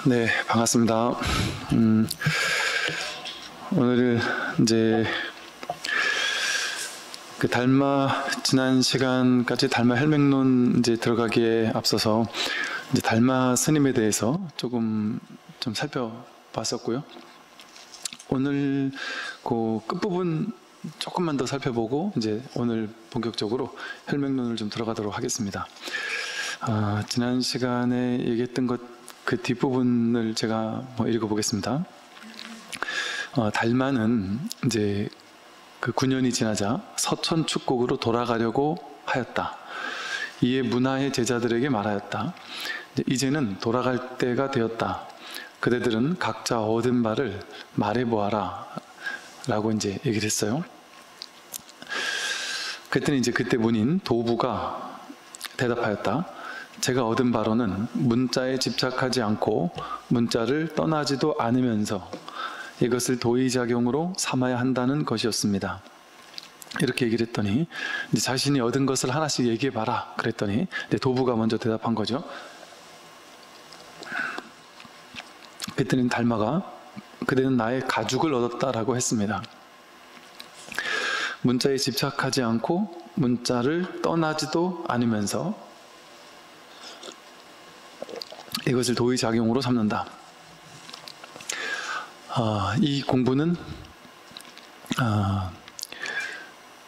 네, 반갑습니다. 오늘 이제 지난 시간까지 달마 혈맥론 이제 들어가기에 앞서서 이제 달마 스님에 대해서 조금 좀 살펴봤었고요. 오늘 그 끝부분 조금만 더 살펴보고 이제 오늘 본격적으로 혈맥론을 좀 들어가도록 하겠습니다. 지난 시간에 얘기했던 것 그 뒷부분을 제가 읽어보겠습니다. 달마는 이제 그 9년이 지나자 서천 축곡으로 돌아가려고 하였다. 이에 문화의 제자들에게 말하였다. 이제는 돌아갈 때가 되었다. 그대들은 각자 얻은 바를 말해보아라. 라고 이제 얘기를 했어요. 그랬더니 이제 그때 문인 도부가 대답하였다. 제가 얻은 바로는 문자에 집착하지 않고 문자를 떠나지도 않으면서 이것을 도의작용으로 삼아야 한다는 것이었습니다. 이렇게 얘기를 했더니 이제 자신이 얻은 것을 하나씩 얘기해봐라 그랬더니 도부가 먼저 대답한 거죠. 그랬더니 달마가 그대는 나의 가죽을 얻었다라고 했습니다. 문자에 집착하지 않고 문자를 떠나지도 않으면서 이것을 도의작용으로 삼는다. 이 공부는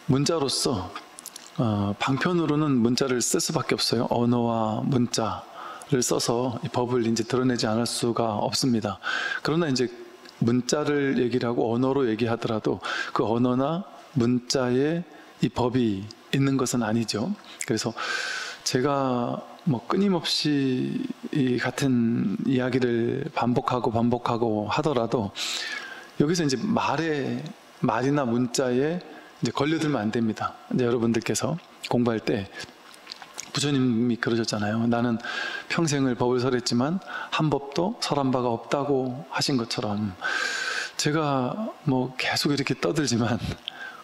문자로서 방편으로는 문자를 쓸 수밖에 없어요. 언어와 문자를 써서 이 법을 이제 드러내지 않을 수가 없습니다. 그러나 이제 문자를 얘기를 하고 언어로 얘기하더라도 그 언어나 문자에 이 법이 있는 것은 아니죠. 그래서 제가 끊임없이 이 같은 이야기를 반복하고 하더라도 여기서 이제 말이나 문자에 이제 걸려들면 안 됩니다. 이제 여러분들께서 공부할 때 부처님이 그러셨잖아요. 나는 평생을 법을 설했지만 한 법도 설한 바가 없다고 하신 것처럼 제가 계속 이렇게 떠들지만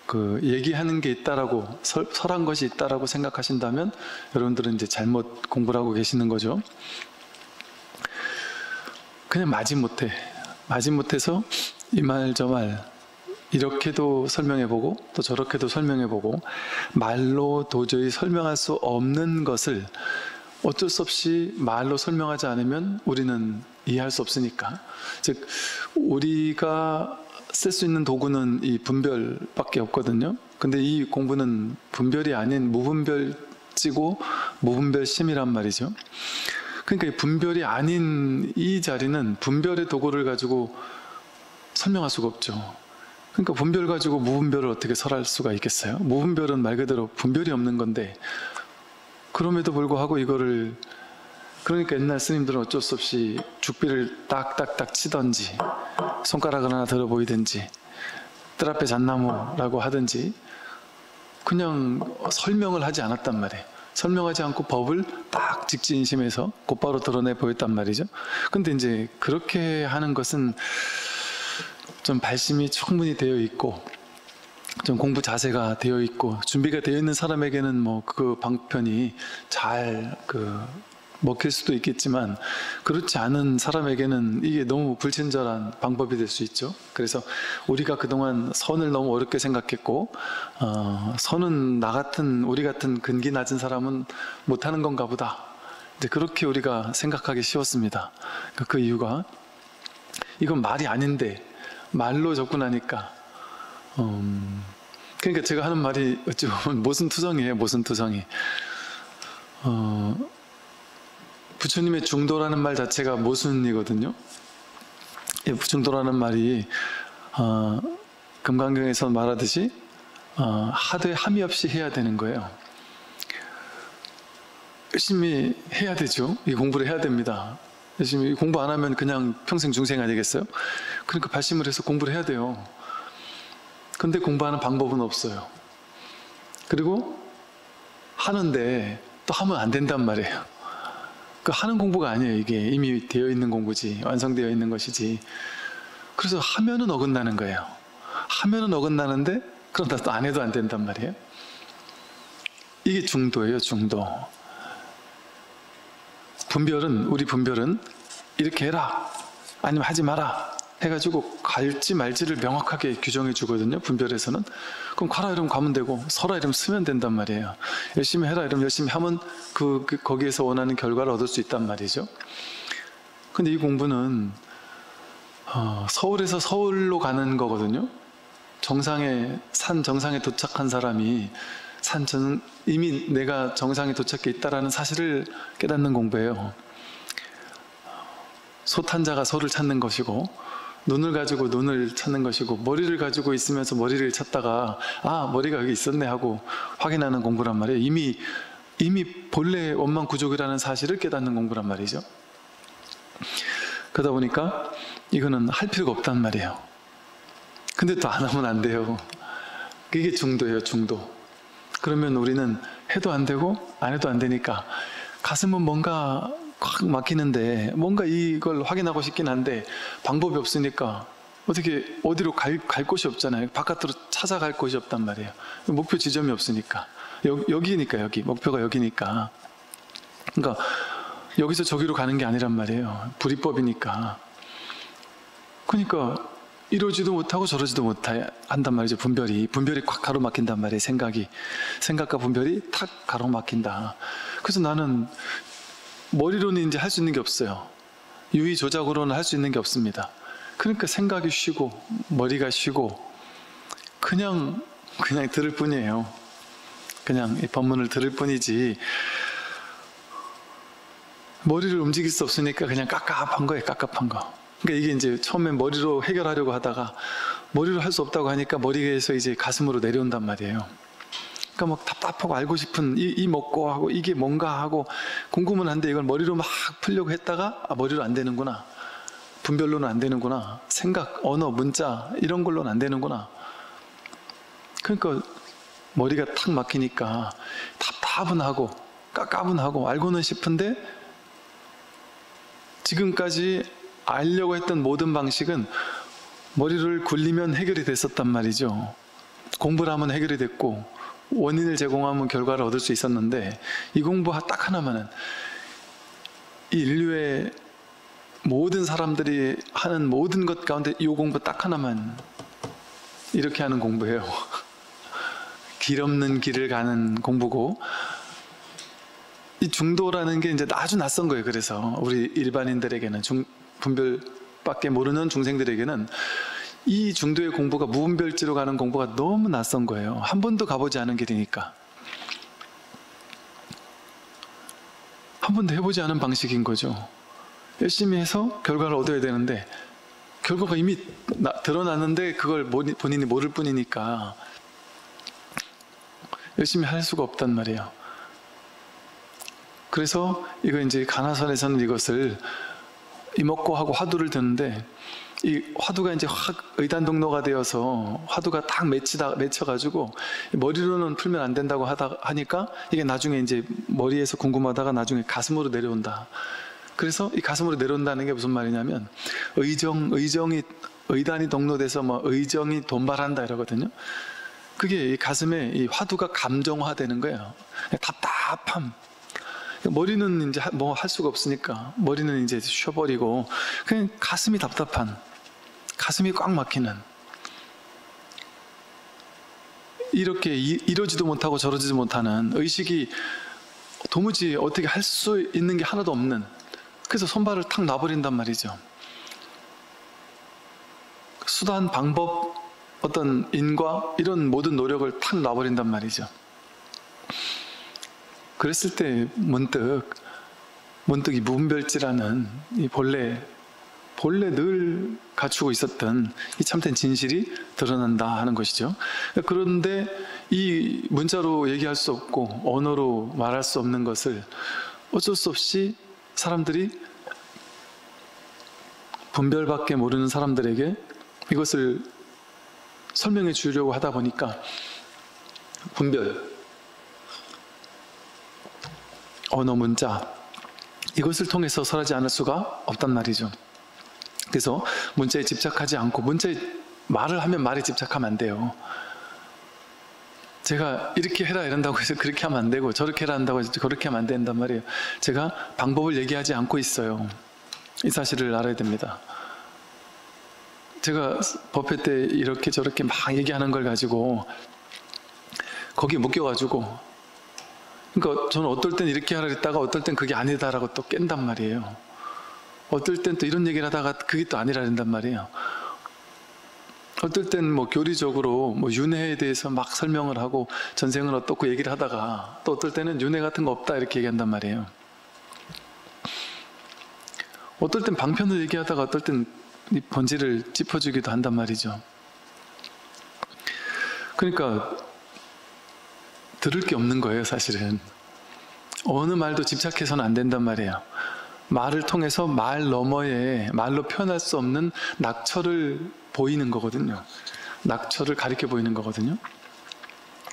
그 얘기하는 게 있다라고 설한 것이 있다라고 생각하신다면 여러분들은 이제 잘못 공부를 하고 계시는 거죠. 그냥 마지못해서 이 말 저 말 이렇게도 설명해보고 또 저렇게도 설명해보고 말로 도저히 설명할 수 없는 것을 어쩔 수 없이 말로 설명하지 않으면 우리는 이해할 수 없으니까, 즉 우리가 쓸 수 있는 도구는 이 분별밖에 없거든요. 근데 이 공부는 분별이 아닌 무분별지고 무분별심이란 말이죠. 그러니까 이 분별이 아닌 이 자리는 분별의 도구를 가지고 설명할 수가 없죠. 그러니까 분별 가지고 무분별을 어떻게 설할 수가 있겠어요? 무분별은 말 그대로 분별이 없는 건데, 그럼에도 불구하고 이거를, 그러니까 옛날 스님들은 어쩔 수 없이 죽비를 딱딱딱 치던지 손가락을 하나 들어 보이든지 뜰 앞에 잣나무라고 하든지 그냥 설명을 하지 않았단 말이에요. 설명하지 않고 법을 딱 직진심에서 곧바로 드러내 보였단 말이죠. 근데 이제 그렇게 하는 것은 좀 발심이 충분히 되어 있고 좀 공부 자세가 되어 있고 준비가 되어 있는 사람에게는 그 방편이 잘 먹힐 수도 있겠지만, 그렇지 않은 사람에게는 이게 너무 불친절한 방법이 될 수 있죠. 그래서 우리가 그동안 선을 너무 어렵게 생각했고 선은 우리 같은 근기 낮은 사람은 못하는 건가 보다, 이제 그렇게 우리가 생각하기 쉬웠습니다. 그 이유가 이건 말이 아닌데 말로 접근하니까 그러니까 제가 하는 말이 어찌 보면 모순투성이에요. 모순투성이. 부처님의 중도라는 말 자체가 모순이거든요. 중도라는 말이 금강경에서 말하듯이 하되 함이 없이 해야 되는 거예요. 열심히 해야 되죠. 이 공부를 해야 됩니다. 열심히 공부 안 하면 그냥 평생 중생 아니겠어요? 그러니까 발심을 해서 공부를 해야 돼요. 근데 공부하는 방법은 없어요. 그리고 하는데 또 하면 안 된단 말이에요. 그 하는 공부가 아니에요. 이게 이미 되어 있는 공부지, 완성되어 있는 것이지. 그래서 하면은 어긋나는 거예요. 하면은 어긋나는데 그러다 또 안 해도 안 된단 말이에요. 이게 중도예요. 중도. 우리 분별은 이렇게 해라 아니면 하지 마라 해가지고 갈지 말지를 명확하게 규정해 주거든요. 분별에서는. 그럼 가라 이러면 가면 되고 서라 이러면 쓰면 된단 말이에요. 열심히 해라 이러면 열심히 하면 거기에서 원하는 결과를 얻을 수 있단 말이죠. 근데 이 공부는 서울에서 서울로 가는 거거든요. 산 정상에 도착한 사람이 이미 내가 정상에 도착해 있다라는 사실을 깨닫는 공부예요. 솥한 자가 소를 찾는 것이고, 눈을 가지고 눈을 찾는 것이고, 머리를 가지고 있으면서 머리를 찾다가 아 머리가 여기 있었네 하고 확인하는 공부란 말이에요. 이미 본래 원망 구족이라는 사실을 깨닫는 공부란 말이죠. 그러다 보니까 이거는 할 필요가 없단 말이에요. 근데 또 안 하면 안 돼요. 이게 중도예요, 중도. 그러면 우리는 해도 안 되고 안 해도 안 되니까 가슴은 뭔가 꽉 막히는데 뭔가 이걸 확인하고 싶긴 한데 방법이 없으니까 어디로 갈 곳이 없잖아요. 바깥으로 찾아갈 곳이 없단 말이에요. 목표 지점이 없으니까. 여기니까 여기. 목표가 여기니까. 그러니까 여기서 저기로 가는 게 아니란 말이에요. 불이법이니까. 그러니까 이러지도 못하고 저러지도 못한단 말이죠. 분별이 콱 가로막힌단 말이에요. 생각과 분별이 탁 가로막힌다. 그래서 나는 머리로는 이제 할 수 있는 게 없어요. 유의 조작으로는 할 수 있는 게 없습니다. 그러니까 생각이 쉬고 머리가 쉬고 그냥 들을 뿐이에요. 그냥 이 법문을 들을 뿐이지 머리를 움직일 수 없으니까 그냥 깝깝한 거예요. 깝깝한 거. 그러니까 이게 이제 처음엔 머리로 해결하려고 하다가 머리로 할 수 없다고 하니까 머리에서 이제 가슴으로 내려온단 말이에요. 그러니까 막 답답하고 알고 싶은 이 먹고 하고 이게 뭔가 하고 궁금은 한데 이걸 머리로 막 풀려고 했다가 머리로 안 되는구나. 분별로는 안 되는구나. 생각, 언어, 문자 이런 걸로는 안 되는구나. 그러니까 머리가 탁 막히니까 답답하고 깝깝하고 알고는 싶은데 지금까지 알려고 했던 모든 방식은 머리를 굴리면 해결이 됐었단 말이죠. 공부를 하면 해결이 됐고 원인을 제공하면 결과를 얻을 수 있었는데 이 공부 딱 하나만은 이 인류의 모든 사람들이 하는 모든 것 가운데 이 공부 딱 하나만 이렇게 하는 공부예요. 길 없는 길을 가는 공부고 이 중도라는 게 이제 아주 낯선 거예요. 그래서 우리 일반인들에게는 분별밖에 모르는 중생들에게는 이 중도의 공부가 무분별지로 가는 공부가 너무 낯선 거예요. 한 번도 가보지 않은 길이니까. 한 번도 해보지 않은 방식인 거죠. 열심히 해서 결과를 얻어야 되는데 결과가 이미 드러났는데 그걸 본인이 모를 뿐이니까 열심히 할 수가 없단 말이에요. 그래서 이거 이제 가나선에서는 이것을 이먹고 하고 화두를 드는데 이 화두가 이제 확 의단동로가 되어서 화두가 딱 맺혀가지고 머리로는 풀면 안 된다고 하니까 이게 나중에 이제 머리에서 궁금하다가 나중에 가슴으로 내려온다. 그래서 이 가슴으로 내려온다는 게 무슨 말이냐면 의단이 동로돼서 뭐 의정이 돈발한다 이러거든요. 그게 이 가슴에 이 화두가 감정화되는 거예요. 답답함. 머리는 이제 뭐 할 수가 없으니까 머리는 이제 쉬어버리고 그냥 가슴이 답답한, 가슴이 꽉 막히는, 이렇게 이러지도 못하고 저러지도 못하는 의식이 도무지 어떻게 할 수 있는 게 하나도 없는, 그래서 손발을 탁 놔버린단 말이죠. 수단, 방법, 어떤 인과 이런 모든 노력을 탁 놔버린단 말이죠. 그랬을 때 문득 이 무분별지라는 이 본래 늘 갖추고 있었던 이 참된 진실이 드러난다 하는 것이죠. 그런데 이 문자로 얘기할 수 없고 언어로 말할 수 없는 것을 어쩔 수 없이 사람들이, 분별밖에 모르는 사람들에게 이것을 설명해 주려고 하다 보니까 분별, 언어, 문자 이것을 통해서 설하지 않을 수가 없단 말이죠. 그래서 문자에 집착하지 않고, 문자에 말을 하면 말에 집착하면 안 돼요. 제가 이렇게 해라 이런다고 해서 그렇게 하면 안 되고, 저렇게 해라 한다고 해서 그렇게 하면 안 된단 말이에요. 제가 방법을 얘기하지 않고 있어요. 이 사실을 알아야 됩니다. 제가 법회 때 이렇게 저렇게 막 얘기하는 걸 가지고 거기에 묶여가지고, 그러니까 저는 어떨 땐 이렇게 하라 했다가 어떨 땐 그게 아니다라고 또 깬단 말이에요. 어떨 땐 또 이런 얘기를 하다가 그게 또 아니라 한단 말이에요. 어떨 땐 뭐 교리적으로 뭐 윤회에 대해서 막 설명을 하고 전생은 어떻고 얘기를 하다가, 또 어떨 때는 윤회 같은 거 없다 이렇게 얘기한단 말이에요. 어떨 땐 방편을 얘기하다가 어떨 땐 이 본질을 짚어주기도 한단 말이죠. 그러니까 들을 게 없는 거예요, 사실은. 어느 말도 집착해서는 안 된단 말이에요. 말을 통해서 말 너머에 말로 표현할 수 없는 낙처를 보이는 거거든요. 낙처를 가리켜 보이는 거거든요.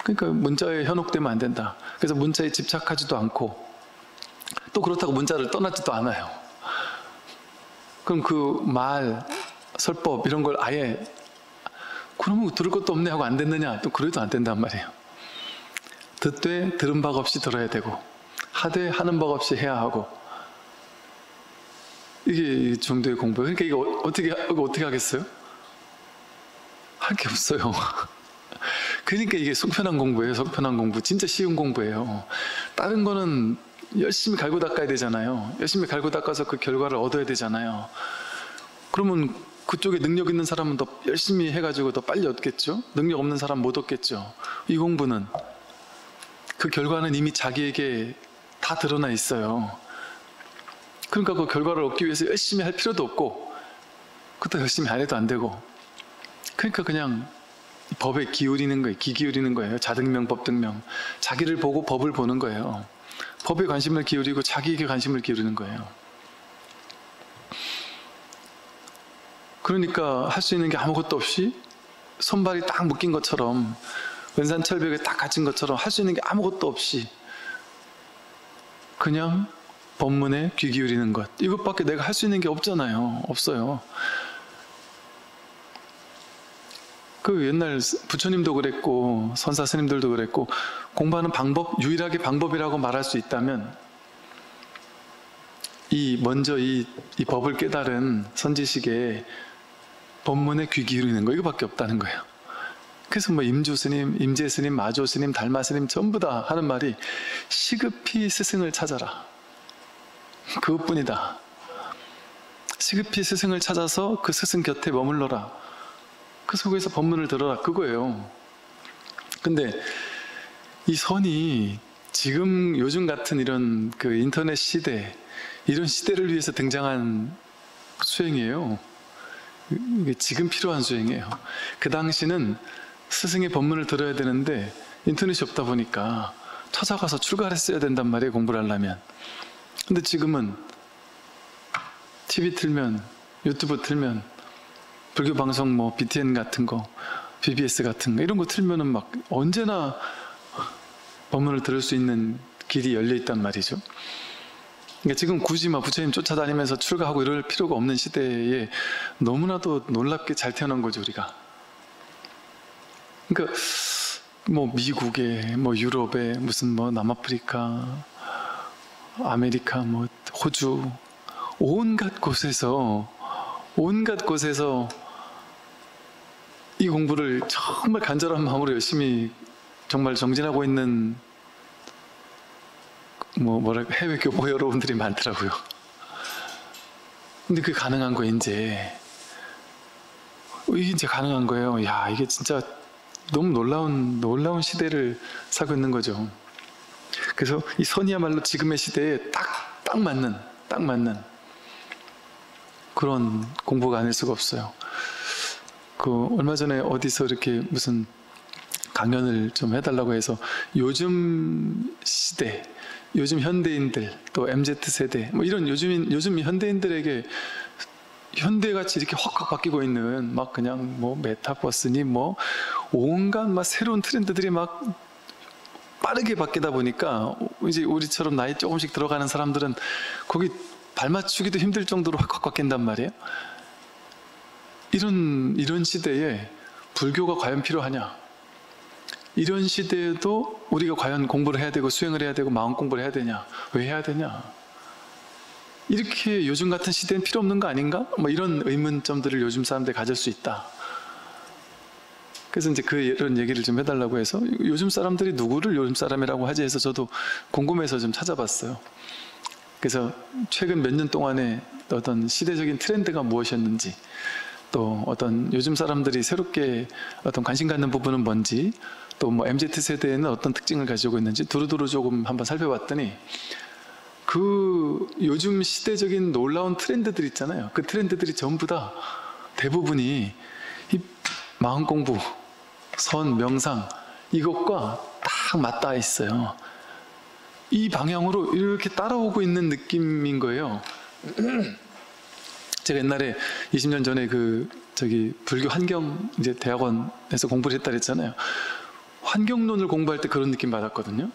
그러니까 문자에 현혹되면 안 된다. 그래서 문자에 집착하지도 않고, 또 그렇다고 문자를 떠나지도 않아요. 그럼 그 말, 설법 이런 걸 아예 그러면 들을 것도 없네 하고 안 됐느냐? 또 그래도 안 된단 말이에요. 듣되 들은 바 없이 들어야 되고, 하되 하는 바 없이 해야 하고, 이게 정도의 공부예요. 그러니까 이거 어떻게 하겠어요? 할 게 없어요. 그러니까 이게 속편한 공부예요. 속편한 공부. 진짜 쉬운 공부예요. 다른 거는 열심히 갈고 닦아야 되잖아요. 열심히 갈고 닦아서 그 결과를 얻어야 되잖아요. 그러면 그쪽에 능력 있는 사람은 더 열심히 해가지고 더 빨리 얻겠죠? 능력 없는 사람 못 얻겠죠? 이 공부는 그 결과는 이미 자기에게 다 드러나 있어요. 그러니까 그 결과를 얻기 위해서 열심히 할 필요도 없고, 그것도 열심히 안 해도 안 되고, 그러니까 그냥 법에 기울이는 거예요. 기 기울이는 거예요. 자등명, 법등명. 자기를 보고 법을 보는 거예요. 법에 관심을 기울이고 자기에게 관심을 기울이는 거예요. 그러니까 할 수 있는 게 아무것도 없이 손발이 딱 묶인 것처럼, 은산철벽에 딱 갇힌 것처럼 할 수 있는 게 아무것도 없이 그냥 법문에 귀 기울이는 것, 이것밖에 내가 할 수 있는 게 없잖아요. 없어요. 그 옛날 부처님도 그랬고 선사 스님들도 그랬고, 공부하는 방법, 유일하게 방법이라고 말할 수 있다면 먼저 이 법을 깨달은 선지식에 법문에 귀 기울이는 거, 이거밖에 없다는 거예요. 그래서 뭐 임주 스님, 임재 스님, 마조 스님, 달마 스님 전부 다 하는 말이 시급히 스승을 찾아라. 그것뿐이다. 시급히 스승을 찾아서 그 스승 곁에 머물러라. 그 속에서 법문을 들어라. 그거예요. 근데 이 선이 지금 요즘 같은 이런 그 인터넷 시대, 이런 시대를 위해서 등장한 수행이에요. 이게 지금 필요한 수행이에요. 그 당시는 스승의 법문을 들어야 되는데 인터넷이 없다 보니까 찾아가서 출가를 했어야 된단 말이에요, 공부를 하려면. 근데 지금은 TV 틀면, 유튜브 틀면, 불교 방송 뭐 BTN 같은 거, BBS 같은 거, 이런 거 틀면은 막 언제나 법문을 들을 수 있는 길이 열려 있단 말이죠. 그러니까 지금 굳이 막 부처님 쫓아다니면서 출가하고 이럴 필요가 없는 시대에 너무나도 놀랍게 잘 태어난 거죠, 우리가. 그러니까 뭐 미국에, 뭐 유럽에, 무슨 뭐 남아프리카, 아메리카, 뭐 호주, 온갖 곳에서 이 공부를 정말 간절한 마음으로 열심히 정말 정진하고 있는 해외 교포 여러분들이 많더라고요. 근데 그게 가능한 거예요, 이제. 이게 이제 가능한 거예요. 야, 이게 진짜 너무 놀라운 시대를 살고 있는 거죠. 그래서 이 선이야말로 지금의 시대에 딱 맞는 그런 공부가 아닐 수가 없어요. 얼마 전에 어디서 이렇게 무슨 강연을 좀 해달라고 해서 요즘 시대, 요즘 현대인들, 또 MZ세대, 뭐 이런 요즘 현대인들에게 현대같이 이렇게 확확 바뀌고 있는 막 그냥 뭐 메타버스니 뭐 온갖 막 새로운 트렌드들이 막 빠르게 바뀌다 보니까 이제 우리처럼 나이 조금씩 들어가는 사람들은 거기 발맞추기도 힘들 정도로 확확 바뀐단 말이에요. 이런 시대에 불교가 과연 필요하냐? 이런 시대에도 우리가 과연 공부를 해야 되고 수행을 해야 되고 마음 공부를 해야 되냐? 왜 해야 되냐? 이렇게 요즘 같은 시대는 필요 없는 거 아닌가? 뭐 이런 의문점들을 요즘 사람들이 가질 수 있다. 그래서 이제 이런 얘기를 좀 해달라고 해서 요즘 사람들이 누구를 요즘 사람이라고 하지 해서 저도 궁금해서 좀 찾아봤어요. 그래서 최근 몇 년 동안에 어떤 시대적인 트렌드가 무엇이었는지, 또 어떤 요즘 사람들이 새롭게 어떤 관심 갖는 부분은 뭔지, 또 뭐 MZ세대에는 어떤 특징을 가지고 있는지 두루두루 조금 한번 살펴봤더니 그 요즘 시대적인 놀라운 트렌드들 있잖아요. 그 트렌드들이 전부 다 대부분이 이 마음 공부, 선, 명상 이것과 딱 맞닿아 있어요. 이 방향으로 이렇게 따라오고 있는 느낌인 거예요. 제가 옛날에 20년 전에 불교 환경 이제 대학원에서 공부를 했다 그랬잖아요. 환경론을 공부할 때 그런 느낌 받았거든요.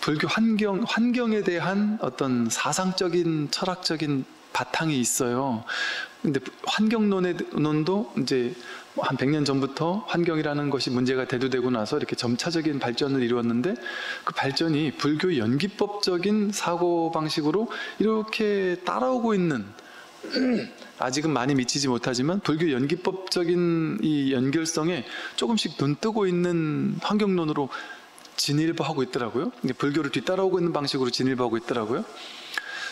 불교 환경에 대한 어떤 사상적인 철학적인 바탕이 있어요. 근데 환경론도 이제 한 100년 전부터 환경이라는 것이 문제가 대두되고 나서 이렇게 점차적인 발전을 이루었는데, 그 발전이 불교 연기법적인 사고방식으로 이렇게 따라오고 있는, 아직은 많이 미치지 못하지만 불교 연기법적인 이 연결성에 조금씩 눈뜨고 있는 환경론으로 진일보하고 있더라고요. 불교를 뒤따라오고 있는 방식으로 진일보하고 있더라고요.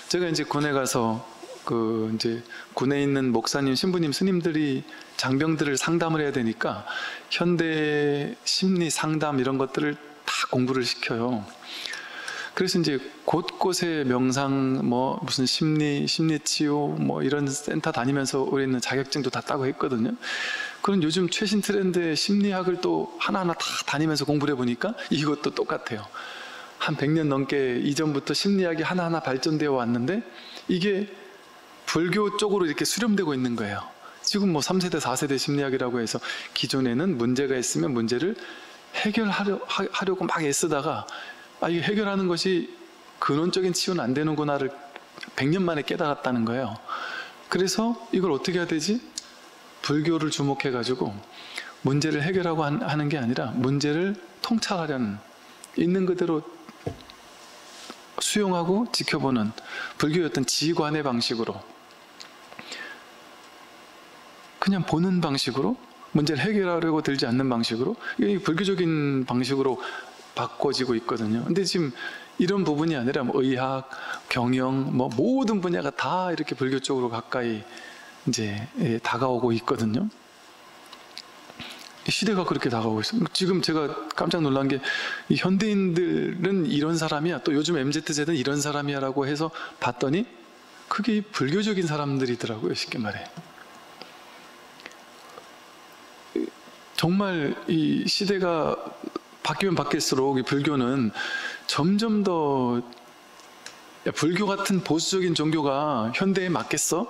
제가 이제 군에 가서 이제 군에 있는 목사님, 신부님, 스님들이 장병들을 상담을 해야 되니까 현대 심리 상담 이런 것들을 다 공부를 시켜요. 그래서 이제 곳곳에 명상, 뭐 무슨 심리치유 뭐 이런 센터 다니면서 우리는 자격증도 다 따고 했거든요. 그런 요즘 최신 트렌드의 심리학을 또 하나하나 다 다니면서 공부를 해보니까 이것도 똑같아요. 한 100년 넘게 이전부터 심리학이 하나하나 발전되어 왔는데 이게 불교 쪽으로 이렇게 수렴되고 있는 거예요. 지금 뭐 3세대, 4세대 심리학이라고 해서 기존에는 문제가 있으면 문제를 해결하려고 막 애쓰다가 이게 해결하는 것이 근원적인 치유는 안 되는구나를 100년 만에 깨달았다는 거예요. 그래서 이걸 어떻게 해야 되지? 불교를 주목해가지고 문제를 해결하고 하는 게 아니라 문제를 통찰하려는, 있는 그대로 수용하고 지켜보는 불교의 어떤 지관의 방식으로, 그냥 보는 방식으로, 문제를 해결하려고 들지 않는 방식으로, 이 불교적인 방식으로 바꿔지고 있거든요. 근데 지금 이런 부분이 아니라 뭐 의학, 경영, 뭐 모든 분야가 다 이렇게 불교 쪽으로 가까이 이제 다가오고 있거든요. 시대가 그렇게 다가오고 있어요. 지금 제가 깜짝 놀란 게 이 현대인들은 이런 사람이야, 또 요즘 MZ세대는 이런 사람이야 라고 해서 봤더니 그게 불교적인 사람들이더라고요. 쉽게 말해. 정말 이 시대가 바뀌면 바뀔수록 이 불교는 점점 더, 야, 불교 같은 보수적인 종교가 현대에 맞겠어?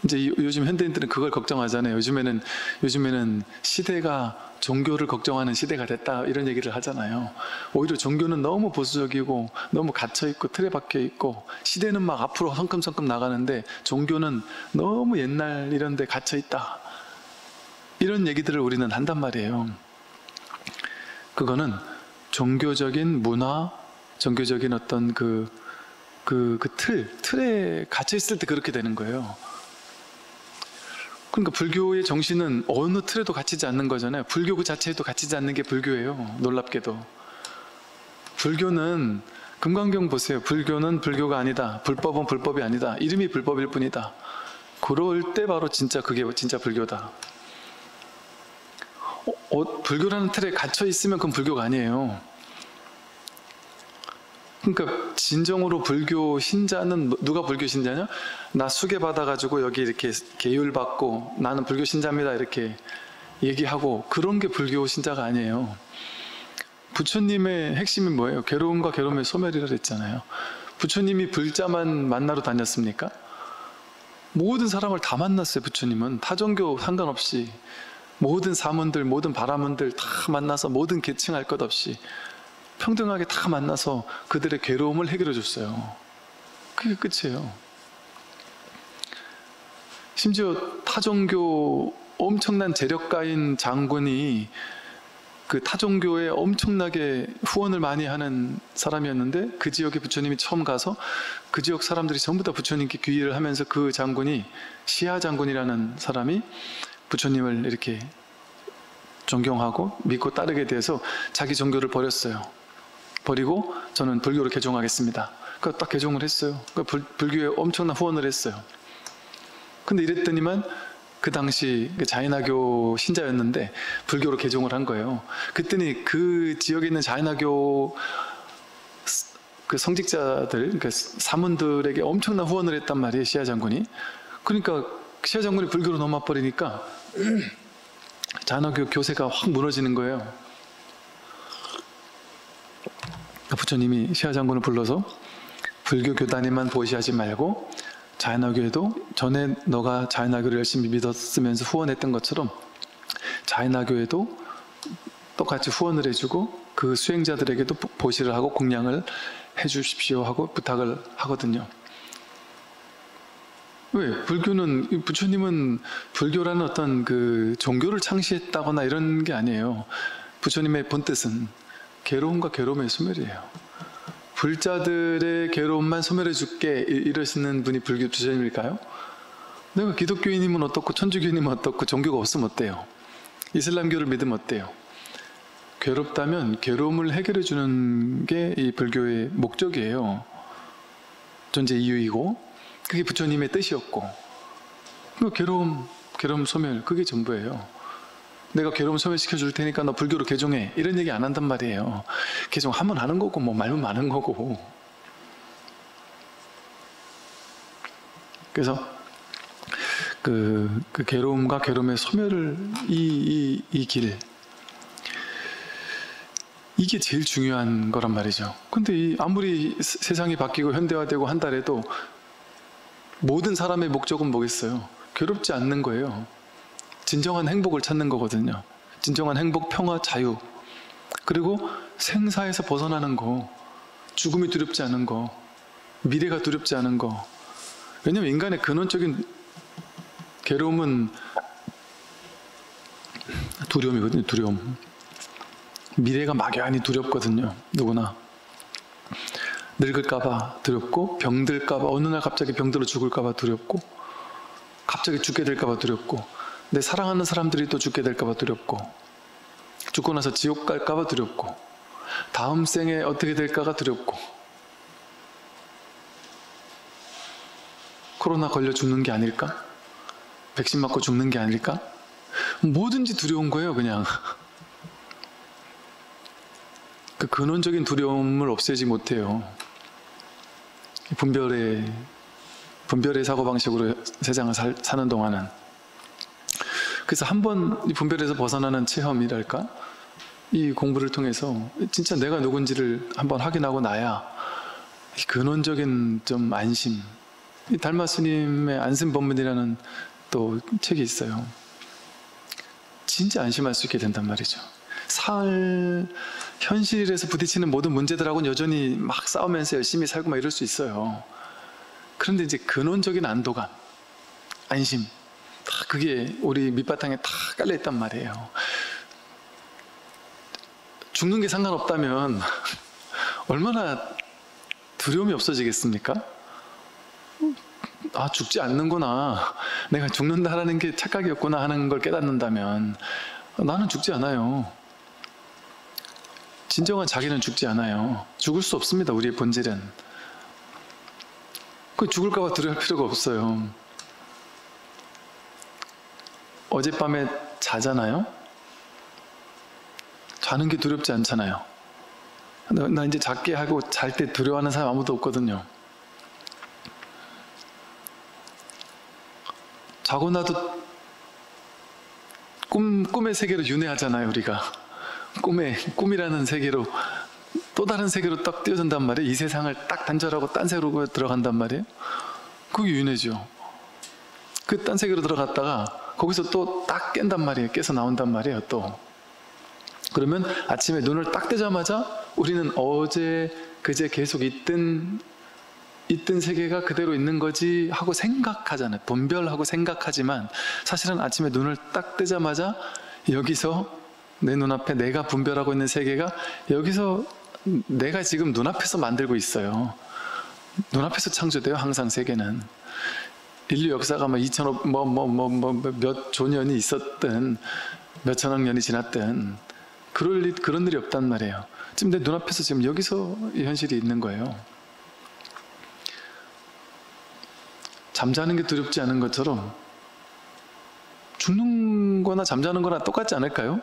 이제 요즘 현대인들은 그걸 걱정하잖아요. 요즘에는 시대가 종교를 걱정하는 시대가 됐다 이런 얘기를 하잖아요. 오히려 종교는 너무 보수적이고 너무 갇혀있고 틀에 박혀있고 시대는 막 앞으로 성큼성큼 나가는데 종교는 너무 옛날 이런 데 갇혀있다, 이런 얘기들을 우리는 한단 말이에요. 그거는 종교적인 문화, 종교적인 어떤 틀에 갇혀있을 때 그렇게 되는 거예요. 그러니까 불교의 정신은 어느 틀에도 갇히지 않는 거잖아요. 불교 그 자체에도 갇히지 않는 게 불교예요. 놀랍게도. 불교는, 금강경 보세요. 불교는 불교가 아니다. 불법은 불법이 아니다. 이름이 불법일 뿐이다. 그럴 때 바로 그게 진짜 불교다. 불교라는 틀에 갇혀 있으면 그건 불교가 아니에요. 그러니까 진정으로 불교 신자는, 누가 불교 신자냐? 나 수계 받아가지고 여기 이렇게 계율 받고 나는 불교 신자입니다 이렇게 얘기하고, 그런 게 불교 신자가 아니에요. 부처님의 핵심이 뭐예요? 괴로움과 괴로움의 소멸이라 그랬잖아요. 부처님이 불자만 만나러 다녔습니까? 모든 사람을 다 만났어요. 부처님은 타종교 상관없이 모든 사문들, 모든 바라문들 다 만나서 모든 계층 할 것 없이 평등하게 다 만나서 그들의 괴로움을 해결해 줬어요. 그게 끝이에요. 심지어 타종교 엄청난 재력가인 장군이 그 타종교에 엄청나게 후원을 많이 하는 사람이었는데, 그 지역에 부처님이 처음 가서 그 지역 사람들이 전부 다 부처님께 귀의를 하면서 그 장군이, 시하 장군이라는 사람이 부처님을 이렇게 존경하고 믿고 따르게 돼서 자기 종교를 버렸어요. 버리고 저는 불교를 개종하겠습니다. 그러니까 딱 개종을 했어요. 그러니까 불교에 엄청난 후원을 했어요. 근데 이랬더니만 그 당시 자인화교 신자였는데 불교로 개종을 한 거예요. 그랬더니 그 지역에 있는 자인화교 그 성직자들, 그러니까 사문들에게 엄청난 후원을 했단 말이에요, 시하 장군이. 그러니까 시하 장군이 불교로 넘어와 버리니까 자인화교 교세가 확 무너지는 거예요. 부처님이 시하 장군을 불러서 불교 교단에만 보시하지 말고 자인화교에도 전에 너가 자인화교를 열심히 믿었으면서 후원했던 것처럼 자인화교에도 똑같이 후원을 해주고 그 수행자들에게도 보시를 하고 공양을 해주십시오 하고 부탁을 하거든요. 왜? 불교는, 부처님은 불교라는 어떤 그 종교를 창시했다거나 이런 게 아니에요. 부처님의 본뜻은 괴로움과 괴로움의 소멸이에요. 불자들의 괴로움만 소멸해 줄게 이러시는 분이 불교 부처님일까요? 내가 기독교인이면 어떻고 천주교인이면 어떻고 종교가 없으면 어때요? 이슬람교를 믿으면 어때요? 괴롭다면 괴로움을 해결해 주는 게 이 불교의 목적이에요. 존재 이유이고 그게 부처님의 뜻이었고, 괴로움 소멸, 그게 전부예요. 내가 괴로움 소멸시켜 줄 테니까 너 불교로 개종해, 이런 얘기 안 한단 말이에요. 개종하면 하는 거고 뭐 말면 많은 거고. 그래서 그 괴로움과 괴로움의 소멸을 이 길, 이게 제일 중요한 거란 말이죠. 근데 아무리 세상이 바뀌고 현대화되고 한다래도 모든 사람의 목적은 뭐겠어요? 괴롭지 않는 거예요. 진정한 행복을 찾는 거거든요. 진정한 행복, 평화, 자유. 그리고 생사에서 벗어나는 거, 죽음이 두렵지 않은 거, 미래가 두렵지 않은 거. 왜냐하면 인간의 근원적인 괴로움은 두려움이거든요. 두려움. 미래가 막연히 두렵거든요. 누구나. 늙을까봐 두렵고, 병들까봐, 어느 날 갑자기 병들어 죽을까봐 두렵고, 갑자기 죽게 될까봐 두렵고, 내 사랑하는 사람들이 또 죽게 될까봐 두렵고, 죽고 나서 지옥 갈까봐 두렵고, 다음 생에 어떻게 될까가 두렵고, 코로나 걸려 죽는 게 아닐까? 백신 맞고 죽는 게 아닐까? 뭐든지 두려운 거예요, 그냥. 그 근원적인 두려움을 없애지 못해요. 분별의 사고방식으로 세상을 사는 동안은. 그래서 한번 이 분별에서 벗어나는 체험이랄까? 이 공부를 통해서 진짜 내가 누군지를 한번 확인하고 나야 이 근원적인 좀 안심. 이 달마 스님의 안심법문이라는 또 책이 있어요. 진짜 안심할 수 있게 된단 말이죠. 현실에서 부딪히는 모든 문제들하고는 여전히 막 싸우면서 열심히 살고 막 이럴 수 있어요. 그런데 이제 근원적인 안도감, 안심, 그게 우리 밑바탕에 다 깔려있단 말이에요. 죽는 게 상관없다면 얼마나 두려움이 없어지겠습니까? 아, 죽지 않는구나, 내가 죽는다라는 게 착각이었구나 하는 걸 깨닫는다면 나는 죽지 않아요. 진정한 자기는 죽지 않아요. 죽을 수 없습니다. 우리의 본질은. 그 죽을까 봐 두려워할 필요가 없어요. 어젯밤에 자잖아요. 자는 게 두렵지 않잖아요. 나 이제 작게 하고 잘 때 두려워하는 사람 아무도 없거든요. 자고 나도 꿈의 세계로 윤회하잖아요, 우리가. 꿈이라는 세계로, 또 다른 세계로 딱 뛰어든단 말이에요. 이 세상을 딱 단절하고 딴 세계로 들어간단 말이에요. 그게 윤회죠. 그 딴 세계로 들어갔다가 거기서 또 딱 깬단 말이에요. 깨서 나온단 말이에요, 또. 그러면 아침에 눈을 딱 뜨자마자 우리는 어제, 그제 계속 있던 세계가 그대로 있는 거지 하고 생각하잖아요. 분별하고 생각하지만 사실은 아침에 눈을 딱 뜨자마자 여기서 내 눈앞에 내가 분별하고 있는 세계가 여기서 내가 지금 눈앞에서 만들고 있어요. 눈앞에서 창조돼요. 항상 세계는. 인류 역사가 뭐 2,500, 몇 조년이 있었든 몇 천억 년이 지났든 그런 일이 없단 말이에요. 지금 내 눈앞에서 지금 여기서 이 현실이 있는 거예요. 잠자는 게 두렵지 않은 것처럼 죽는 거나 잠자는 거나 똑같지 않을까요?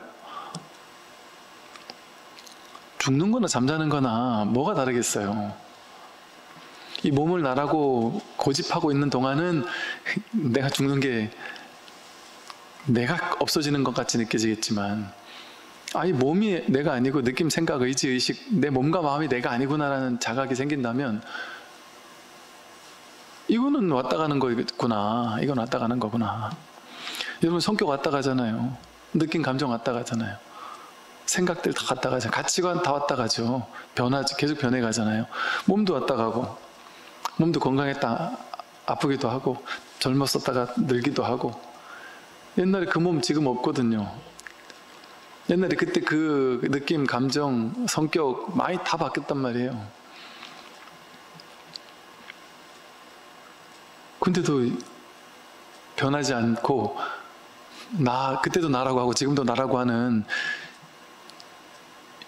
죽는 거나 잠자는 거나 뭐가 다르겠어요? 이 몸을 나라고 고집하고 있는 동안은 내가 죽는 게 내가 없어지는 것 같이 느껴지겠지만, 이 몸이 내가 아니고 느낌, 생각, 의지, 의식, 내 몸과 마음이 내가 아니구나라는 자각이 생긴다면 이거는 왔다 가는 거구나. 이건 왔다 가는 거구나. 여러분 성격 왔다 가잖아요. 느낌, 감정 왔다 가잖아요. 생각들 다 왔다 가잖아요. 가치관 다 왔다 가죠. 계속 변해 가잖아요. 몸도 왔다 가고, 몸도 건강했다 아프기도 하고, 젊었었다가 늙기도 하고. 옛날에 그 몸 지금 없거든요. 옛날에 그때 그 느낌, 감정, 성격 많이 다 바뀌었단 말이에요. 근데도 변하지 않고 그때도 나라고 하고 지금도 나라고 하는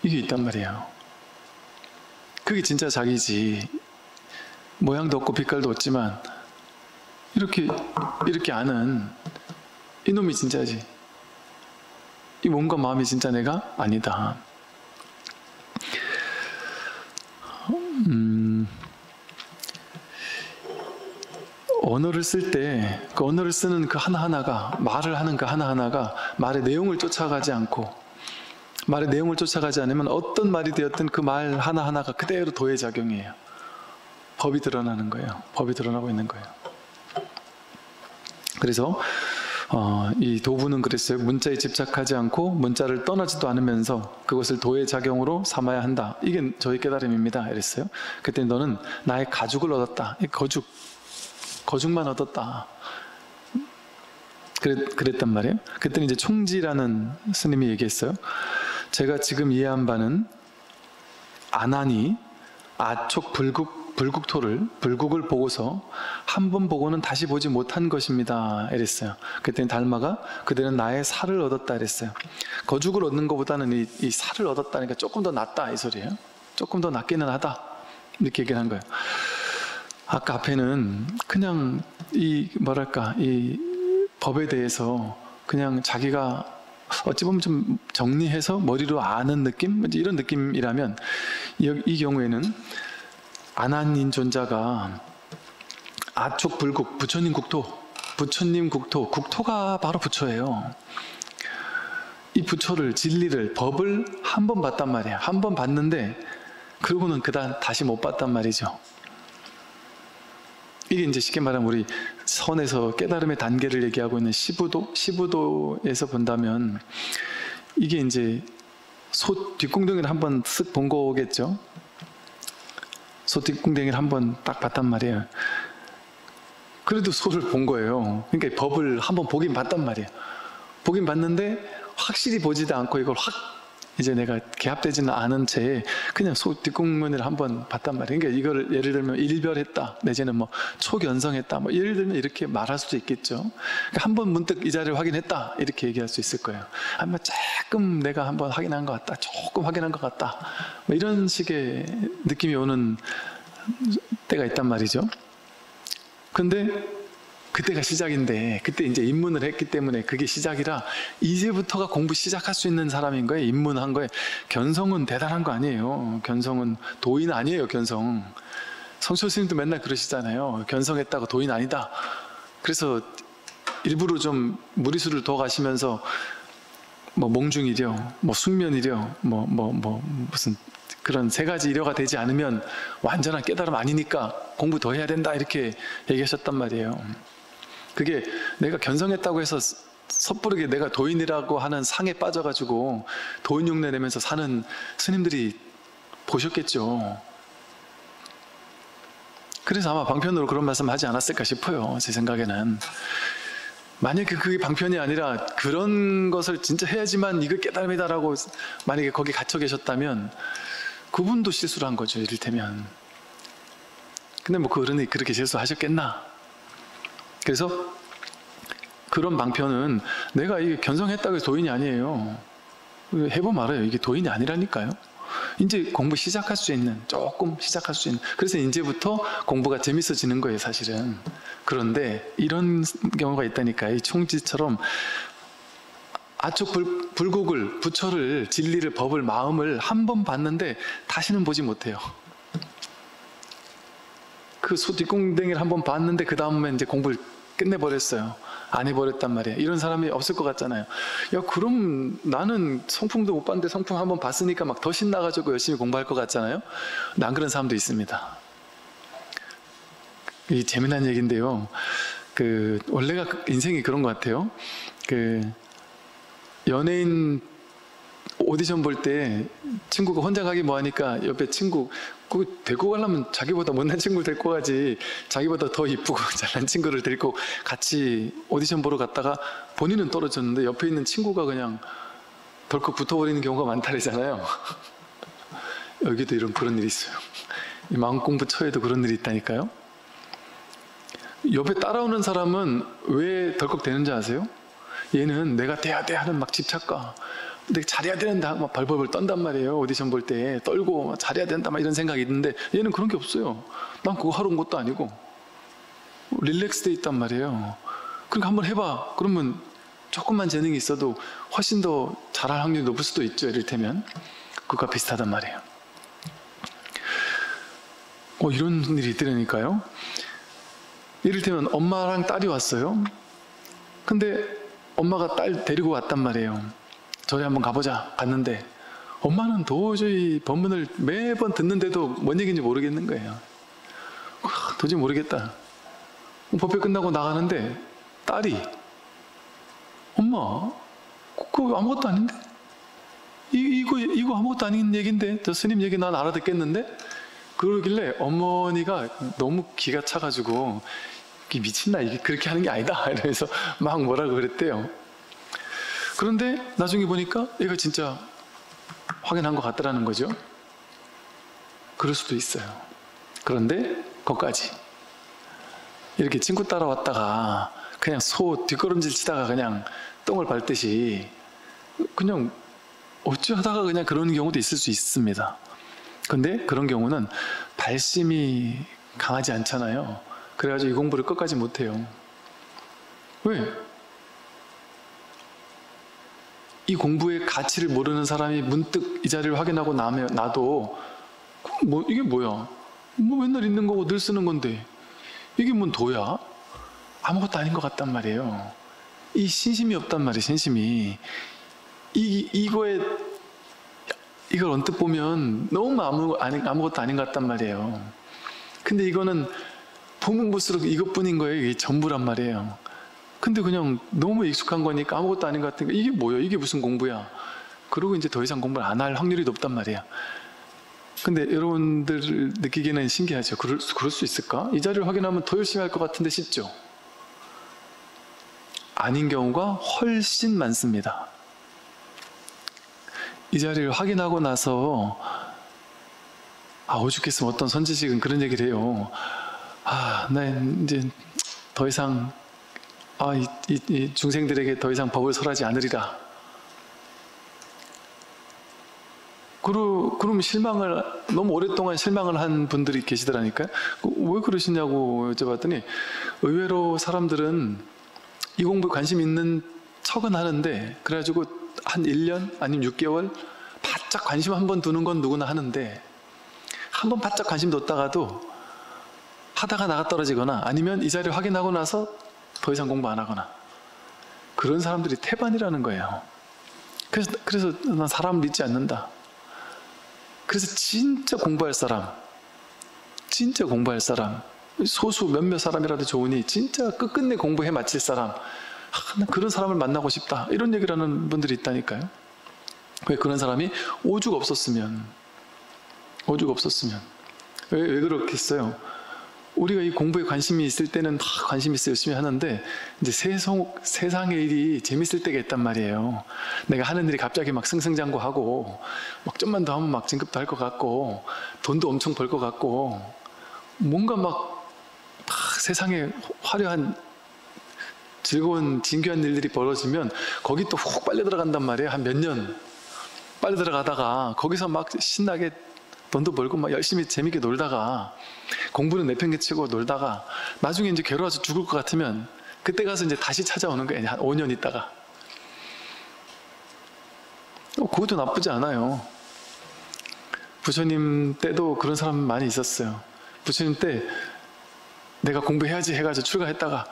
이게 있단 말이에요. 그게 진짜 자기지. 모양도 없고 빛깔도 없지만 이렇게 아는 이놈이 진짜지. 이 몸과 마음이 진짜 내가 아니다. 언어를 쓸 때 그 언어를 쓰는 그 하나하나가, 말을 하는 그 하나하나가 말의 내용을 쫓아가지 않고, 말의 내용을 쫓아가지 않으면 어떤 말이 되었든 그 말 하나하나가 그대로 도해작용이에요. 법이 드러나는 거예요. 법이 드러나고 있는 거예요. 그래서 이 도부는 그랬어요. 문자에 집착하지 않고 문자를 떠나지도 않으면서 그것을 도해작용으로 삼아야 한다. 이게 저희 깨달음입니다. 이랬어요. 그때 너는 나의 가죽을 얻었다. 거죽만 얻었다. 그랬단 말이에요. 그때는 이제 총지라는 스님이 얘기했어요. 제가 지금 이해한 바는 아난이 아촉 불국을 보고서 한 번 보고는 다시 보지 못한 것입니다. 이랬어요. 그때는 달마가 그대는 나의 살을 얻었다 이랬어요. 거죽을 얻는 것보다는 이 살을 얻었다니까 조금 더 낫다 이 소리예요. 조금 더 낫기는 하다. 이렇게 얘기를 한 거예요. 아까 앞에는 그냥 이 법에 대해서 그냥 자기가 어찌 보면 좀 정리해서 머리로 아는 느낌? 이런 느낌이라면 이 경우에는 아난인 존자가 아촉 불국, 부처님 국토, 국토가 바로 부처예요. 이 부처를, 진리를, 법을 한 번 봤단 말이에요. 한 번 봤는데 그러고는 그다음 다시 못 봤단 말이죠. 이게 이제 쉽게 말하면 우리 선에서 깨달음의 단계를 얘기하고 있는 시부도에서 본다면 이게 이제 소 뒷궁덩이를 한번 쓱 본 거겠죠. 소 뒷궁덩이를 한번 딱 봤단 말이에요. 그래도 소를 본 거예요. 그러니까 법을 한번 보긴 봤단 말이에요. 보긴 봤는데 확실히 보지도 않고 이걸 이제 내가 개합되지는 않은 채 그냥 소 뒷궁문을 한번 봤단 말이에요. 그러니까 이걸 예를 들면 일별했다 내지는 뭐 초견성했다 뭐 예를 들면 이렇게 말할 수도 있겠죠. 그러니까 한번 문득 이 자리를 확인했다 이렇게 얘기할 수 있을 거예요. 아마 조금 내가 한번 확인한 것 같다, 조금 확인한 것 같다, 뭐 이런 식의 느낌이 오는 때가 있단 말이죠. 근데 그때가 시작인데 그때 이제 입문을 했기 때문에 그게 시작이라 이제부터가 공부 시작할 수 있는 사람인 거예요. 입문한 거예요. 견성은 대단한 거 아니에요. 견성은 도인 아니에요. 견성. 성철 스님도 맨날 그러시잖아요. 견성했다고 도인 아니다. 그래서 일부러 좀 무리수를 더 가시면서 뭐 몽중이려, 뭐 숙면이려, 무슨 그런 세 가지 이려가 되지 않으면 완전한 깨달음 아니니까 공부 더 해야 된다 이렇게 얘기하셨단 말이에요. 그게 내가 견성했다고 해서 섣부르게 내가 도인이라고 하는 상에 빠져가지고 도인 흉내 내면서 사는 스님들이 보셨겠죠. 그래서 아마 방편으로 그런 말씀 하지 않았을까 싶어요. 제 생각에는. 만약에 그게 방편이 아니라 그런 것을 진짜 해야지만 이거 깨달음이다라고 만약에 거기 갇혀 계셨다면 그분도 실수를 한 거죠, 이를테면. 근데 뭐 그 어른이 그렇게 실수하셨겠나? 그래서 그런 방편은 내가 이게 견성했다고 해서 도인이 아니에요. 해보면 알아요. 이게 도인이 아니라니까요. 이제 공부 시작할 수 있는, 조금 시작할 수 있는, 그래서 이제부터 공부가 재밌어지는 거예요, 사실은. 그런데 이런 경우가 있다니까. 이 총지처럼 아촉 불국을, 부처를, 진리를, 법을, 마음을 한 번 봤는데 다시는 보지 못해요. 그 소 뒷공댕이를 한 번 봤는데 그 다음에 이제 공부를 끝내버렸어요. 안 해버렸단 말이에요. 이런 사람이 없을 것 같잖아요. 야, 그럼 나는 성품도 못 봤는데 성품 한번 봤으니까 막 더 신나가지고 열심히 공부할 것 같잖아요. 난 그런 사람도 있습니다. 이 재미난 얘기인데요. 원래가 인생이 그런 것 같아요. 연예인 오디션 볼 때 친구가 혼자 가기 뭐하니까 옆에 친구 데리고 가려면 자기보다 못난 친구를 데리고 가지, 자기보다 더 이쁘고 잘난 친구를 데리고 같이 오디션 보러 갔다가 본인은 떨어졌는데 옆에 있는 친구가 그냥 덜컥 붙어버리는 경우가 많다래잖아요. 여기도 그런 일이 있어요. 이 마음공부 처에도 그런 일이 있다니까요. 옆에 따라오는 사람은 왜 덜컥 되는지 아세요? 얘는 내가 돼야 돼 하는 막 집착과 내가 잘해야 된다 막 벌벌벌 떤단 말이에요. 오디션 볼 때 떨고 잘해야 된다 막 이런 생각이 있는데 얘는 그런 게 없어요. 난 그거 하러 온 것도 아니고 릴렉스 돼 있단 말이에요. 그러니까 한번 해봐. 그러면 조금만 재능이 있어도 훨씬 더 잘할 확률이 높을 수도 있죠. 이를테면 그거와 비슷하단 말이에요. 이런 일이 있더라니까요. 이를테면 엄마랑 딸이 왔어요. 근데 엄마가 딸 데리고 왔단 말이에요. 절에 한번 가보자. 갔는데 엄마는 도저히 법문을 매번 듣는데도 뭔 얘기인지 모르겠는 거예요. 도저히 모르겠다. 법회 끝나고 나가는데 딸이 엄마 그거 아무것도 아닌데? 이거 아무것도 아닌 얘기인데? 저 스님 얘기 난 알아듣겠는데? 그러길래 어머니가 너무 기가 차가지고 미친나 이게 그렇게 하는 게 아니다 이러면서 막 뭐라고 그랬대요. 그런데 나중에 보니까 얘가 진짜 확인한 것 같더라는 거죠. 그럴 수도 있어요. 그런데 거기까지 이렇게 친구 따라왔다가 그냥 소 뒷걸음질 치다가 그냥 똥을 밟듯이 그냥 어찌하다가 그냥 그런 경우도 있을 수 있습니다. 근데 그런 경우는 발심이 강하지 않잖아요. 그래가지고 이 공부를 끝까지 못해요. 왜? 이 공부의 가치를 모르는 사람이 문득 이 자리를 확인하고 나도 이게 뭐야? 맨날 있는 거고 늘 쓰는 건데 이게 뭔 도야? 아무것도 아닌 것 같단 말이에요. 이 신심이 없단 말이에요. 신심이 이걸 언뜻 보면 너무 아무것도 아닌 것 같단 말이에요. 근데 이거는 보면 볼수록 이것뿐인 거예요. 이게 전부란 말이에요. 근데 그냥 너무 익숙한 거니까 아무것도 아닌 것 같으니까 이게 뭐야? 이게 무슨 공부야? 그러고 이제 더 이상 공부를 안 할 확률이 높단 말이야. 근데 여러분들 느끼기에는 신기하죠. 그럴 수 있을까? 이 자리를 확인하면 더 열심히 할 것 같은데 싶죠? 아닌 경우가 훨씬 많습니다. 이 자리를 확인하고 나서 오죽했으면 어떤 선지식은 그런 얘기를 해요. 나 이제 더 이상 이 중생들에게 더 이상 법을 설하지 않으리라. 그럼 너무 오랫동안 실망을 한 분들이 계시더라니까요. 왜 그러시냐고 여쭤봤더니 의외로 사람들은 이 공부에 관심 있는 척은 하는데 그래가지고 한 1년 아니면 6개월 바짝 관심 한번 두는 건 누구나 하는데 한번 바짝 관심 뒀다가도 하다가 나가 떨어지거나 아니면 이 자리를 확인하고 나서 더 이상 공부 안 하거나 그런 사람들이 태반이라는 거예요. 그래서 난 사람을 믿지 않는다. 그래서 진짜 공부할 사람 소수 몇몇 사람이라도 좋으니 진짜 끝끝내 공부해 마칠 사람 난 그런 사람을 만나고 싶다 이런 얘기를 하는 분들이 있다니까요. 왜 그런 사람이 오주가 없었으면 왜 그렇겠어요? 우리가 이 공부에 관심이 있을 때는 막 관심 있어 열심히 하는데 이제 세상의 일이 재밌을 때가 있단 말이에요. 내가 하는 일이 갑자기 막 승승장구하고 막 좀만 더 하면 막 진급도 할 것 같고 돈도 엄청 벌 것 같고 뭔가 막 세상에 화려한 즐거운 진귀한 일들이 벌어지면 거기 또 훅 빨려 들어간단 말이에요. 한 몇 년 빨려 들어가다가 거기서 막 신나게 돈도 벌고 막 열심히 재밌게 놀다가 공부는 내팽개치고 놀다가 나중에 이제 괴로워서 죽을 것 같으면 그때 가서 이제 다시 찾아오는 거예요. 한 5년 있다가. 그것도 나쁘지 않아요. 부처님 때도 그런 사람 많이 있었어요. 부처님 때 내가 공부해야지 해가지고 출가했다가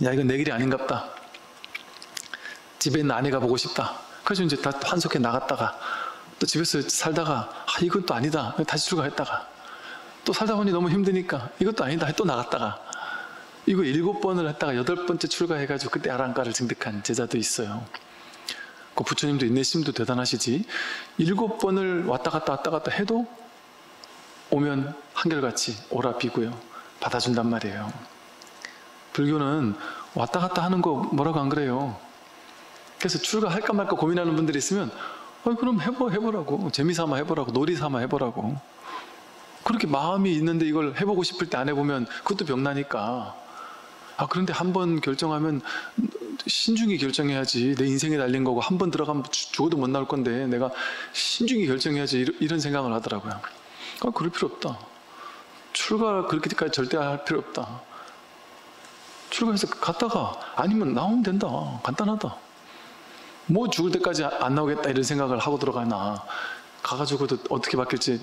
야 이건 내 길이 아닌갑다. 집에 있는 아내가 보고 싶다. 그래서 이제 다 환속해 나갔다가 또 집에서 살다가 이건 또 아니다. 다시 출가했다가 또 살다 보니 너무 힘드니까 이것도 아니다. 또 나갔다가 이거 7번을 했다가 8번째 출가해가지고 그때 아랑가를 증득한 제자도 있어요. 그 부처님도 인내심도 대단하시지 7번을 왔다 갔다 해도 오면 한결같이 오라 비고요. 받아준단 말이에요. 불교는 왔다 갔다 하는 거 뭐라고 안 그래요. 그래서 출가할까 말까 고민하는 분들이 있으면 그럼 해보라고. 재미삼아 해보라고. 놀이삼아 해보라고. 그렇게 마음이 있는데 이걸 해보고 싶을 때 안 해보면 그것도 병나니까. 그런데 한 번 결정하면 신중히 결정해야지. 내 인생에 달린 거고 한 번 들어가면 죽어도 못 나올 건데 내가 신중히 결정해야지. 이런 생각을 하더라고요. 그럴 필요 없다. 출가 그렇게까지 절대 할 필요 없다. 출가해서 갔다가 아니면 나오면 된다. 간단하다. 뭐 죽을 때까지 안 나오겠다 이런 생각을 하고 들어가나 가가지고도 어떻게 바뀔지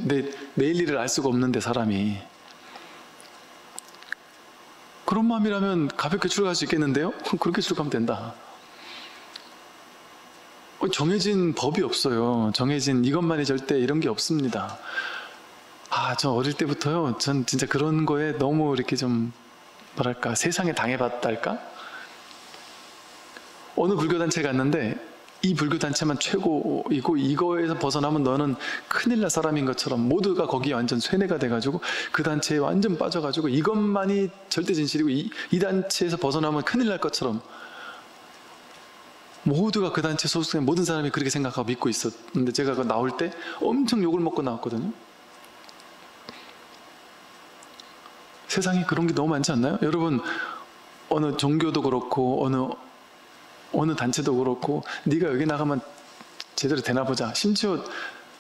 내일 일을 알 수가 없는데 사람이 그런 마음이라면 가볍게 출가할 수 있겠는데요? 그렇게 출가하면 된다. 정해진 법이 없어요. 정해진 이것만이 절대 이런 게 없습니다. 저 어릴 때부터요 전 진짜 그런 거에 너무 이렇게 좀 뭐랄까 세상에 당해봤달까? 어느 불교단체 갔는데 이 불교단체만 최고이고 이거에서 벗어나면 너는 큰일 날 사람인 것처럼 모두가 거기에 완전 쇠뇌가 돼가지고 그 단체에 완전 빠져가지고 이것만이 절대 진실이고 이 단체에서 벗어나면 큰일 날 것처럼 모두가 그 단체 소속된 모든 사람이 그렇게 생각하고 믿고 있었는데 제가 나올 때 엄청 욕을 먹고 나왔거든요. 세상에 그런 게 너무 많지 않나요? 여러분 어느 종교도 그렇고 어느 단체도 그렇고 네가 여기 나가면 제대로 되나 보자. 심지어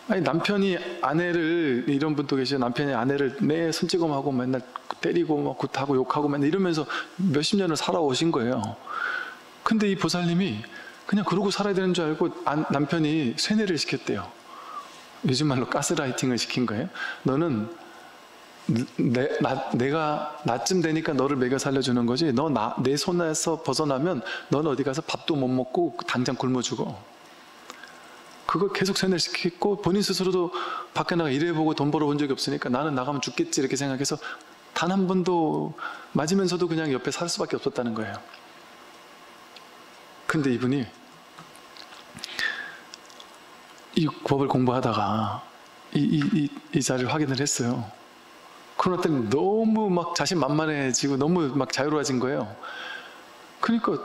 남편이 아내를 이런 분도 계셔요. 남편이 아내를 내 손찌검하고 맨날 때리고 막 굿하고 욕하고 맨날 이러면서 몇십 년을 살아오신 거예요. 근데 이 보살님이 그냥 그러고 살아야 되는 줄 알고 남편이 쇠뇌를 시켰대요. 요즘 말로 가스라이팅을 시킨 거예요. 너는 내가 나쯤 되니까 너를 먹여 살려주는 거지 너 내 손에서 벗어나면 너는 어디 가서 밥도 못 먹고 당장 굶어 죽어. 그걸 계속 세뇌시켰고 본인 스스로도 밖에 나가 일해보고 돈 벌어본 적이 없으니까 나는 나가면 죽겠지 이렇게 생각해서 단 한 번도 맞으면서도 그냥 옆에 살 수밖에 없었다는 거예요. 근데 이분이 이 법을 공부하다가 이 자리를 확인을 했어요. 그러나 때는 너무 막 자신만만해지고 너무 막 자유로워진 거예요. 그러니까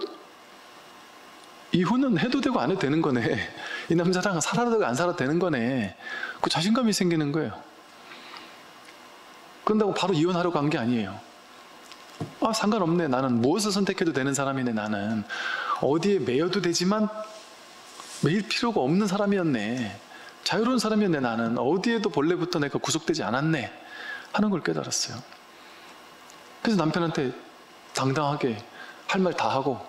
이혼은 해도 되고 안 해도 되는 거네. 이 남자랑 살아도 되고 안 살아도 되는 거네. 그 자신감이 생기는 거예요. 그런다고 바로 이혼하려고 한 게 아니에요. 상관없네. 나는 무엇을 선택해도 되는 사람이네. 나는 어디에 매여도 되지만 매일 필요가 없는 사람이었네. 자유로운 사람이었네. 나는 어디에도 본래부터 내가 구속되지 않았네 하는 걸 깨달았어요. 그래서 남편한테 당당하게 할 말 다 하고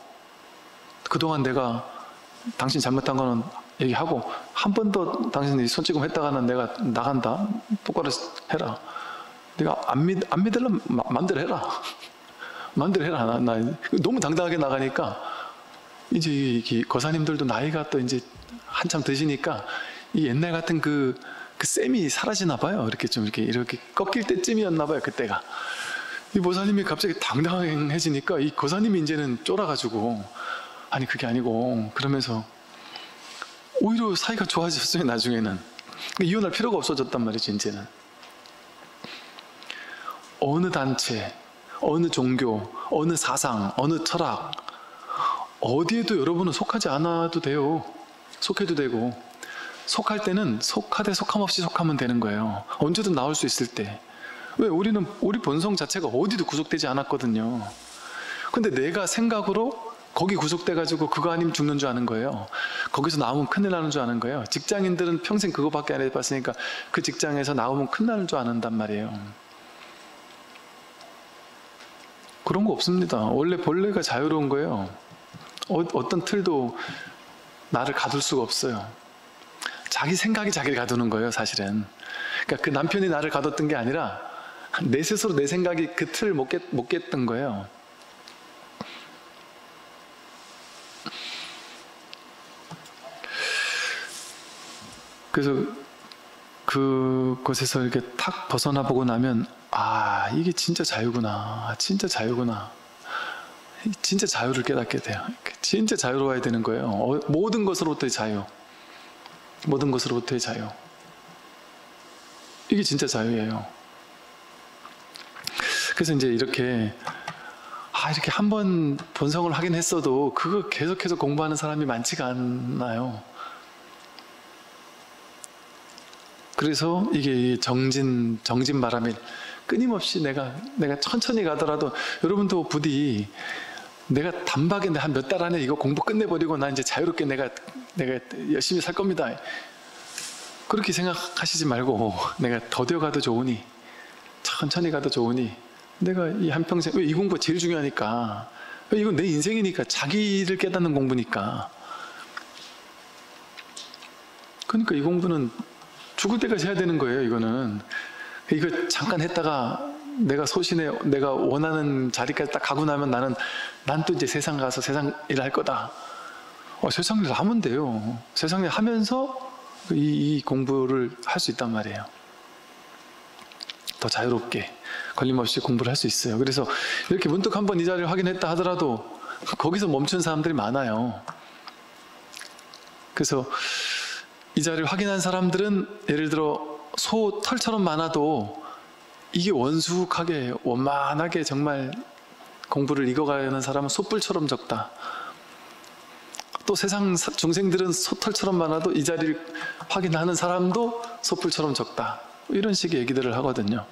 그동안 내가 당신 잘못한 거는 얘기하고 한 번 더 당신이 손찌검 했다가는 내가 나간다. 똑바로 해라. 내가 안 믿으려면 마음대로 해라. 마음대로 해라. 나 너무 당당하게 나가니까 이제 이 거사님들도 나이가 또 이제 한참 드시니까 이 옛날 같은 그 셈이 사라지나 봐요. 이렇게 꺾일 때쯤이었나 봐요. 그때가. 이 보살님이 갑자기 당당해지니까 이 거사님이 이제는 쫄아가지고 아니 그게 아니고 그러면서 오히려 사이가 좋아졌어요. 나중에는 이혼할 필요가 없어졌단 말이지. 이제는 어느 단체, 어느 종교, 어느 사상, 어느 철학, 어디에도 여러분은 속하지 않아도 돼요. 속해도 되고, 속할 때는 속하되 속함 없이 속하면 되는 거예요. 언제든 나올 수 있을 때. 왜? 우리 본성 자체가 어디도 구속되지 않았거든요. 근데 내가 생각으로 거기 구속돼가지고 그거 아니면 죽는 줄 아는 거예요. 거기서 나오면 큰일 나는 줄 아는 거예요. 직장인들은 평생 그거밖에 안 해봤으니까 그 직장에서 나오면 큰일 나는 줄 아는단 말이에요. 그런 거 없습니다. 원래 본래가 자유로운 거예요. 어떤 틀도 나를 가둘 수가 없어요. 자기 생각이 자기를 가두는 거예요, 사실은. 그러니까 그 남편이 나를 가뒀던 게 아니라 내 스스로 내 생각이 그 틀을 못 깼던 거예요. 그래서 그곳에서 이렇게 탁 벗어나 보고 나면, 아, 이게 진짜 자유구나. 진짜 자유구나. 진짜 자유를 깨닫게 돼요. 진짜 자유로워야 되는 거예요. 모든 것으로부터의 자유. 모든 것으로부터의 자유. 이게 진짜 자유예요. 그래서 이제 이렇게 한 번 본성을 확인했어도 그거 계속해서 공부하는 사람이 많지가 않아요. 그래서 이게 정진 바람에 끊임없이 내가 천천히 가더라도, 여러분도 부디 내가 단박에 한 몇 달 안에 이거 공부 끝내버리고 나 이제 자유롭게 내가 열심히 살 겁니다, 그렇게 생각하시지 말고, 내가 더뎌 가도 좋으니, 천천히 가도 좋으니, 내가 이 한평생, 왜 이 공부가 제일 중요하니까, 이건 내 인생이니까, 자기를 깨닫는 공부니까. 그러니까 이 공부는 죽을 때까지 해야 되는 거예요. 이거는 이거 잠깐 했다가 내가 소신에 내가 원하는 자리까지 딱 가고 나면 난 또 이제 세상 가서 세상 일 할 거다. 세상 일 하면 돼요. 세상 일 하면서 이 공부를 할 수 있단 말이에요. 더 자유롭게 걸림없이 공부를 할 수 있어요. 그래서 이렇게 문득 한번 이 자리를 확인했다 하더라도 거기서 멈춘 사람들이 많아요. 그래서 이 자리를 확인한 사람들은 예를 들어 소 털처럼 많아도 이게 원숙하게 원만하게 정말 공부를 익어가는 사람은 소뿔처럼 적다. 또 세상 중생들은 소털처럼 많아도 이 자리를 확인하는 사람도 소뿔처럼 적다. 이런 식의 얘기들을 하거든요.